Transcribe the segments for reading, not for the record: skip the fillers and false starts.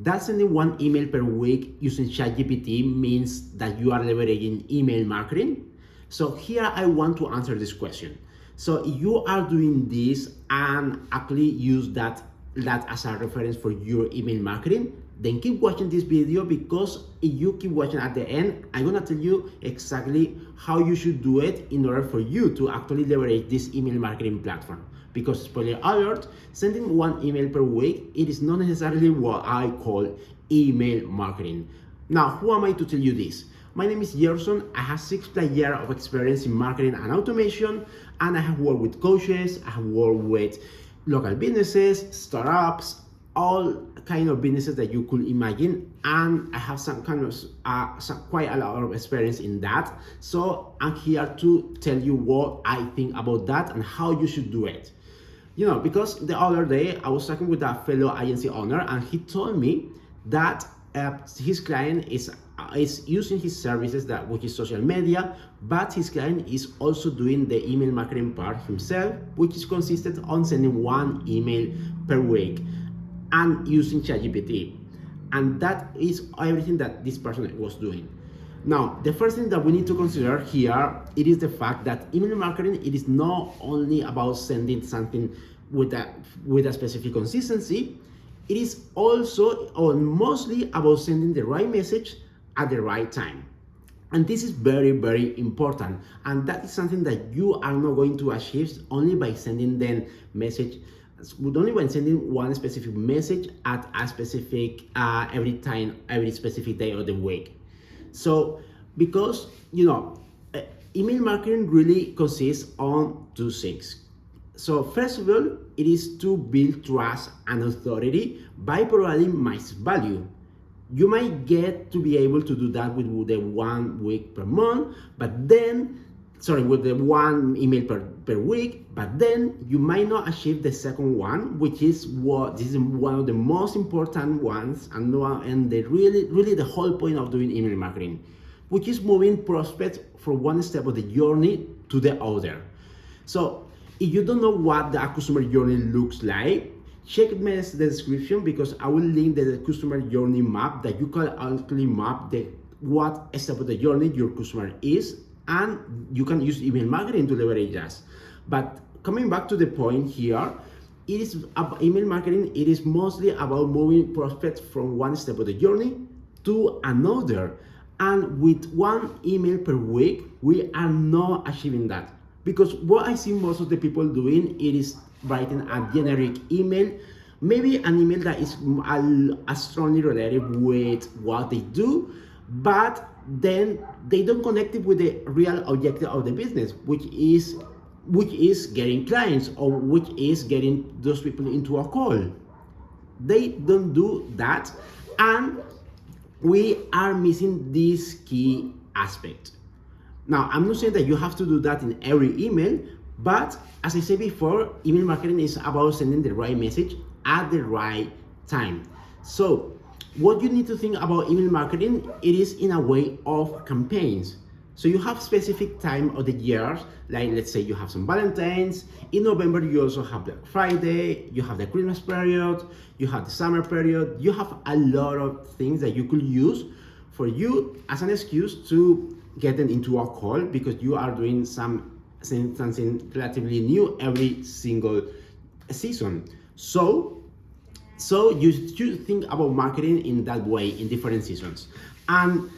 That sending one email per week using ChatGPT means that you are leveraging email marketing? So here I want to answer this question. So if you are doing this and actually use that as a reference for your email marketing, then keep watching this video, because if you keep watching at the end, I'm gonna tell you exactly how you should do it in order for you to actually leverage this email marketing platform. Because spoiler alert, sending one email per week, it is not necessarily what I call email marketing. Now, who am I to tell you this? My name is Gerson. I have 6+ years of experience in marketing and automation, and I have worked with coaches, I have worked with local businesses, startups, all kind of businesses that you could imagine, and I have some kind of quite a lot of experience in that. So I'm here to tell you what I think about that and how you should do it. Because the other day I was talking with a fellow agency owner, and he told me that his client is using his services, which is social media, but his client is also doing the email marketing part himself, which is consisted on sending one email per week and using ChatGPT. And that is everything that this person was doing. Now, the first thing that we need to consider here, it is the fact that email marketing, it is not only about sending something with a specific consistency, it is also or mostly about sending the right message at the right time. And this is very, very important. And that is something that you are not going to achieve only by sending only sending one specific message at a specific every specific day of the week. So because email marketing really consists on two things. So first of all, it is to build trust and authority by providing massive value. You might get to be able to do that with the 1 week per month, with the one email per week, but then you might not achieve the second one, which is this is one of the most important ones, and really the whole point of doing email marketing, which is moving prospects from one step of the journey to the other. So if you don't know what the customer journey looks like, check the description, because I will link the customer journey map that you can actually map what step of the journey your customer is, and you can use email marketing to leverage that. But coming back to the point here, email marketing, it is mostly about moving prospects from one step of the journey to another. And with one email per week, we are not achieving that. Because what I see most of the people doing, it is writing a generic email, maybe an email that is strongly related with what they do, but then they don't connect it with the real objective of the business, which is getting clients, or which is getting those people into a call. They don't do that, and we are missing this key aspect. Now, I'm not saying that you have to do that in every email, but as I said before, email marketing is about sending the right message at the right time. So what you need to think about email marketing, it is in a way of campaigns. So you have specific time of the year, like let's say you have some Valentine's. In November, you also have Black Friday, you have the Christmas period, you have the summer period. You have a lot of things that you could use for you as an excuse to get them into a call, because you are doing something relatively new every single season. So you should think about marketing in that way in different seasons. And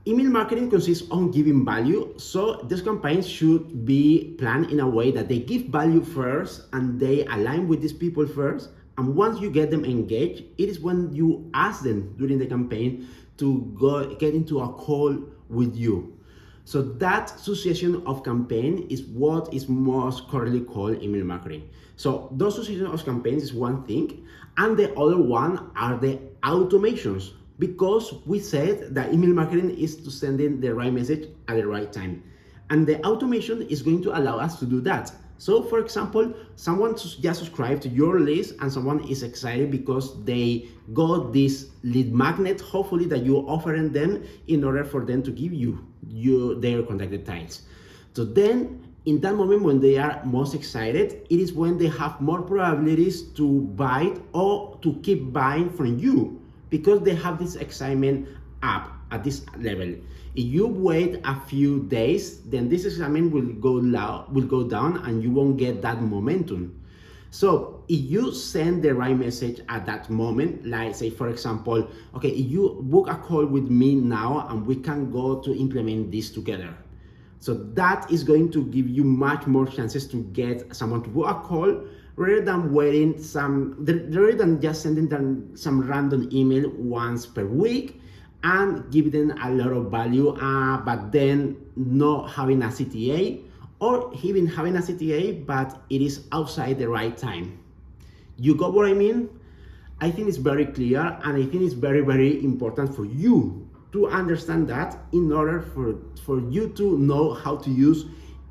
email marketing consists on giving value. So these campaigns should be planned in a way that they give value first and they align with these people first. And once you get them engaged, it is when you ask them during the campaign to get into a call with you. So that succession of campaign is what is most currently called email marketing. So those succession of campaigns is one thing, and the other one are the automations, because we said that email marketing is to send in the right message at the right time, and the automation is going to allow us to do that. So for example, someone just subscribed to your list and someone is excited because they got this lead magnet, hopefully, that you're offering them in order for them to give you their contact details. So then in that moment when they are most excited, it is when they have more probabilities to buy or to keep buying from you, because they have this excitement up at this level. If you wait a few days, then this excitement will go down, and you won't get that momentum. So if you send the right message at that moment, like say for example, okay, if you book a call with me now and we can go to implement this together. So that is going to give you much more chances to get someone to book a call, rather than just sending them some random email once per week and giving them a lot of value, but then not having a CTA, or even having a CTA, but it is outside the right time. You got what I mean? I think it's very clear, and I think it's very, very important for you to understand that in order for you to know how to use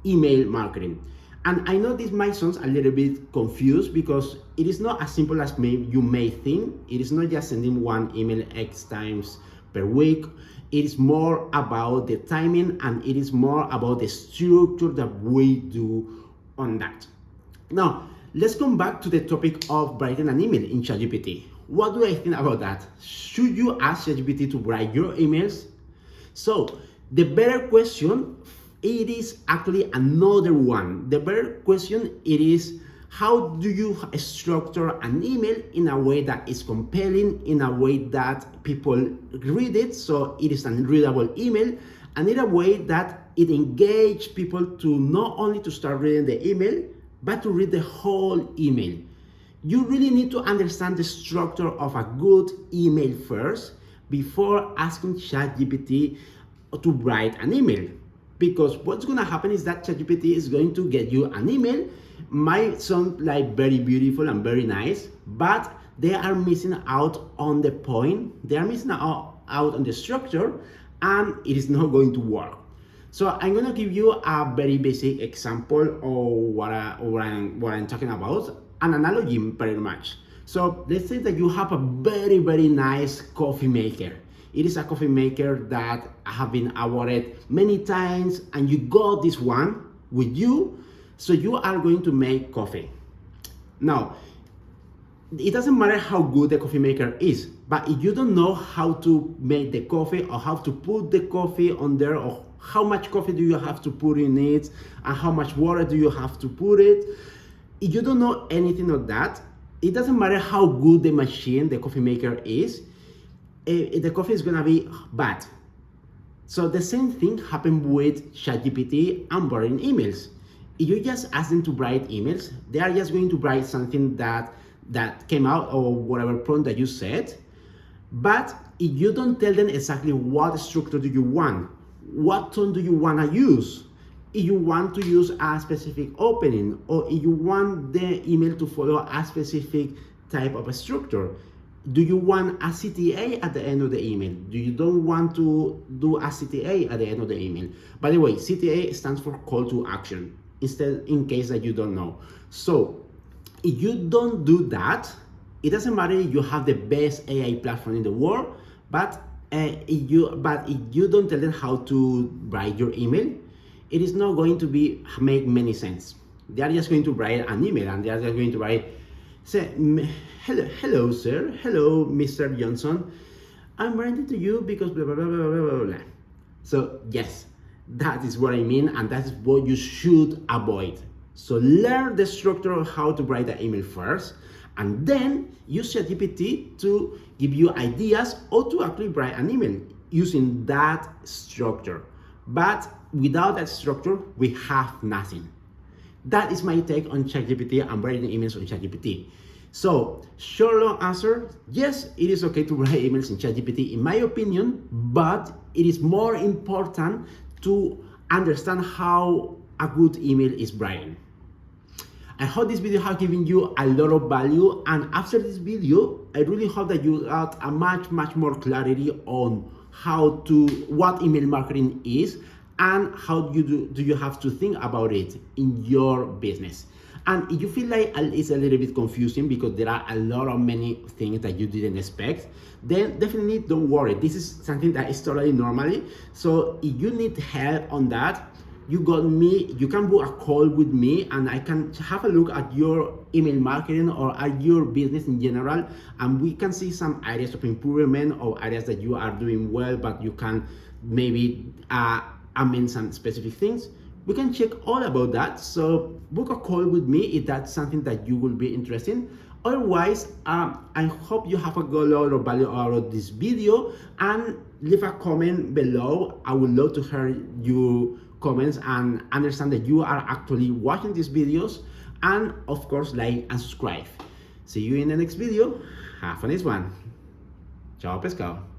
email marketing. And I know this might sound a little bit confused, because it is not as simple as you may think. It is not just sending one email X times per week. It is more about the timing, and it is more about the structure that we do on that. Now, let's come back to the topic of writing an email in ChatGPT. What do I think about that? Should you ask ChatGPT to write your emails? So, the better question, it is actually another one. The better question, it is, how do you structure an email in a way that is compelling, in a way that people read it, so it is a readable email, and in a way that it engages people to not only to start reading the email, but to read the whole email. You really need to understand the structure of a good email first before asking ChatGPT to write an email. Because what's going to happen is that ChatGPT is going to get you an email, might sound like very beautiful and very nice, but they are missing out on the point, they are missing out on the structure, and it is not going to work. So I'm going to give you a very basic example of what I'm talking about, an analogy very much. So let's say that you have a very, very nice coffee maker. It is a coffee maker that have been awarded many times, and you got this one with you, so you are going to make coffee. Now, it doesn't matter how good the coffee maker is, but if you don't know how to make the coffee, or how to put the coffee on there, or how much coffee do you have to put in it, and how much water do you have to put it, if you don't know anything of that, it doesn't matter how good the machine, the coffee maker is, the coffee is gonna be bad. So the same thing happened with ChatGPT and writing emails. If you just ask them to write emails, they are just going to write something that came out, or whatever prompt that you set. But if you don't tell them exactly what structure do you want, what tone do you want to use, if you want to use a specific opening, or if you want the email to follow a specific type of a structure, do you want a CTA at the end of the email? Do you don't want to do a CTA at the end of the email? By the way, CTA stands for call to action, in case that you don't know. So if you don't do that, it doesn't matter if you have the best AI platform in the world, but if you don't tell them how to write your email, it is not going to make many sense. They are just going to write an email, and they are just going to write, say, hello sir, hello Mr. Johnson, I'm writing to you because blah blah blah blah blah blah. So yes, that is what I mean, and that is what you should avoid. So learn the structure of how to write the email first, and then use ChatGPT to give you ideas or to actually write an email using that structure. But without that structure, we have nothing. That is my take on ChatGPT and writing emails on ChatGPT. So, short long answer, yes, it is okay to write emails in ChatGPT in my opinion, but it is more important to understand how a good email is written. I hope this video has given you a lot of value, and after this video, I really hope that you got a much more clarity on what email marketing is, and how do you have to think about it in your business. And if you feel like it's a little bit confusing because there are many things that you didn't expect, then definitely don't worry. This is something that is totally normal. So if you need help on that, you got me, you can book a call with me and I can have a look at your email marketing or at your business in general, and we can see some areas of improvement or areas that you are doing well but you can maybe amend some specific things. We can check all about that. So book a call with me if that's something that you will be interested in. Otherwise, I hope you have a lot of value out of this video, and leave a comment below. I would love to hear your comments and understand that you are actually watching these videos, and of course like and subscribe. See you in the next video. Have a nice one. Ciao pescado.